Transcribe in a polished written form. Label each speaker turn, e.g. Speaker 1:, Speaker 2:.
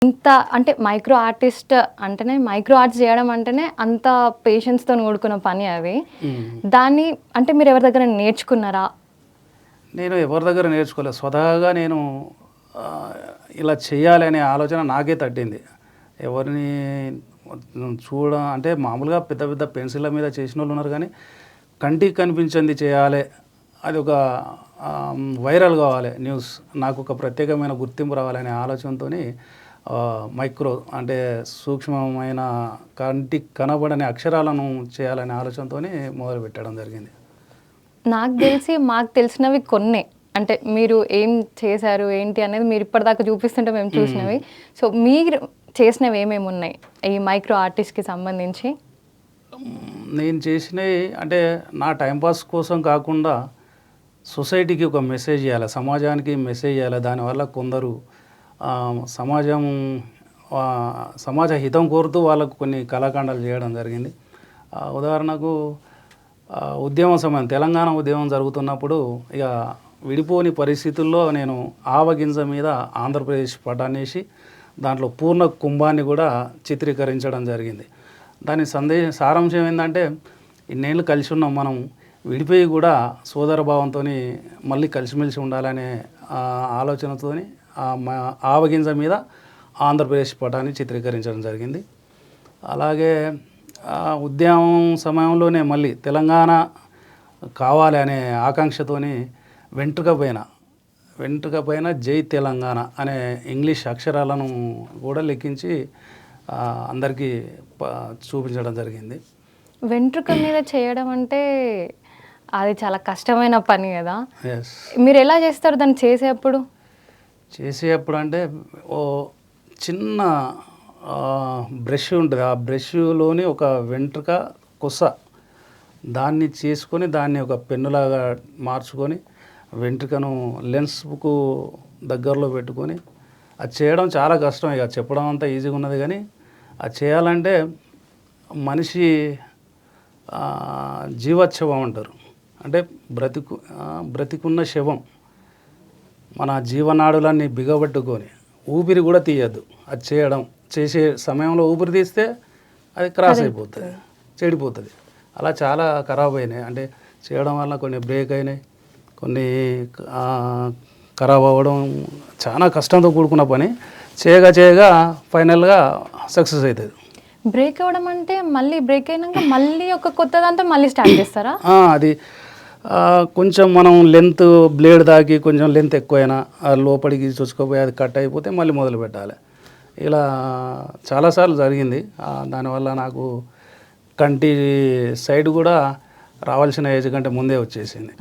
Speaker 1: ఇంత అంటే micro artist అంటేనే మైక్రో ఆర్ట్స్ చేయడం అంటేనే అంత పేషెన్స్‌తోని కూడుకున్న పని అది. దాన్ని అంటే మీరు ఎవరి దగ్గర నేర్చుకున్నారా?
Speaker 2: నేను ఎవరి దగ్గర నేర్చుకోలేదు. స్వతహాగా నేను ఇలా చేయాలి అనే ఆలోచన నాకే తట్టింది. ఎవరిని అంటే మామూలుగా పెద్ద పెద్ద పెన్సిళ్ళ మీద చేసినోళ్ళు ఉన్నారు కానీ కంటికి కనిపించింది చేయాలి. అది ఒక వైరల్ కావాలి న్యూస్. నాకు ఒక ప్రత్యేకమైన గుర్తింపు రావాలనే ఆలోచనతోని మైక్రో అంటే సూక్ష్మమైన కంటికి కనబడని అక్షరాలను చేయాలనే ఆలోచనతోని మొదలుపెట్టడం జరిగింది.
Speaker 1: నాకు తెలిసి మాకు తెలిసినవి కొన్నే. అంటే మీరు ఏం చేశారు ఏంటి అనేది మీరు ఇప్పటిదాకా చూపిస్తుంటే మేము చూసినవి. సో మీరు చేసినవి ఏమేమి ఉన్నాయి ఈ మైక్రో ఆర్టిస్ట్‌కి సంబంధించి?
Speaker 2: నేను చేసినవి అంటే నా టైంపాస్ కోసం కాకుండా సొసైటీకి ఒక మెసేజ్ ఇవ్వాలి, సమాజానికి మెసేజ్ ఇవ్వాలి. దానివల్ల కొందరు సమాజ హితం కోరుతూ వాళ్ళకు కొన్ని కళాఖండాలు చేయడం జరిగింది. ఉదాహరణకు ఉద్యమ సమయం తెలంగాణ ఉద్యమం జరుగుతున్నప్పుడు ఇక విడిపోని పరిస్థితుల్లో నేను ఆవగింజ మీద ఆంధ్రప్రదేశ్ పటాన్నేసి దాంట్లో పూర్ణ కుంభాన్ని కూడా చిత్రీకరించడం జరిగింది. దాని సారాంశం ఏంటంటే ఇన్నేళ్ళు కలిసి ఉన్నాం మనం, విడిపోయి కూడా సోదర భావంతో మళ్ళీ కలిసిమెలిసి ఉండాలనే ఆలోచనతో ఆవగింజ మీద ఆంధ్రప్రదేశ్ పటాన్ని చిత్రీకరించడం జరిగింది. అలాగే ఉద్యమం సమయంలోనే మళ్ళీ తెలంగాణ కావాలి అనే ఆకాంక్షతోని వెంట్రుక పైన జై తెలంగాణ అనే ఇంగ్లీష్ అక్షరాలను కూడా లెక్కించి అందరికీ చూపించడం జరిగింది.
Speaker 1: వెంట్రుక మీద చేయడం అంటే అది చాలా కష్టమైన పని కదా.
Speaker 2: ఎస్.
Speaker 1: మీరు ఎలా చేస్తారు దాన్ని చేసేటప్పుడు?
Speaker 2: అంటే ఓ చిన్న బ్రష్ ఉంటుంది, ఆ బ్రష్లోని ఒక వెంట్రుక కొస దాన్ని చేసుకొని దాన్ని ఒక పెన్నులాగా మార్చుకొని వెంట్రుకను లెన్స్కు దగ్గరలో పెట్టుకొని అది చేయడం చాలా కష్టం. ఇక చెప్పడం అంతా ఈజీగా ఉన్నది కానీ అది చేయాలంటే మనిషి జీవోత్సవం అంటారు. అంటే బ్రతికున్న శవం మన జీవనాడులన్నీ బిగబట్టుకొని ఊపిరి కూడా తీయద్దు. అది చేసే సమయంలో ఊపిరి తీస్తే అది క్రాస్ అయిపోతుంది, చెడిపోతుంది. అలా చాలా ఖరాబ్ అయినాయి. అంటే చేయడం వల్ల కొన్ని బ్రేక్ అయినాయి, కొన్ని ఖరాబ్ అవ్వడం చాలా కష్టంతో కూడుకున్న పని. చేయగా ఫైనల్గా సక్సెస్ అవుతుంది.
Speaker 1: బ్రేక్ అవ్వడం అంటే మళ్ళీ బ్రేక్ అయినాక మళ్ళీ ఒక కొత్త దాంతో మళ్ళీ స్టార్ట్ చేస్తారా?
Speaker 2: అది కొంచెం మనం లెంత్ బ్లేడ్ దాకి కొంచెం లెంత్ ఎక్కువైనా లోపలికి చొచ్చుకోపోయి అది కట్ అయిపోతే మళ్ళీ మొదలు పెట్టాలి. ఇలా చాలాసార్లు జరిగింది. దానివల్ల నాకు కంటి సైడ్ కూడా రావాల్సిన ఏజ్ కంటే ముందే వచ్చేసింది.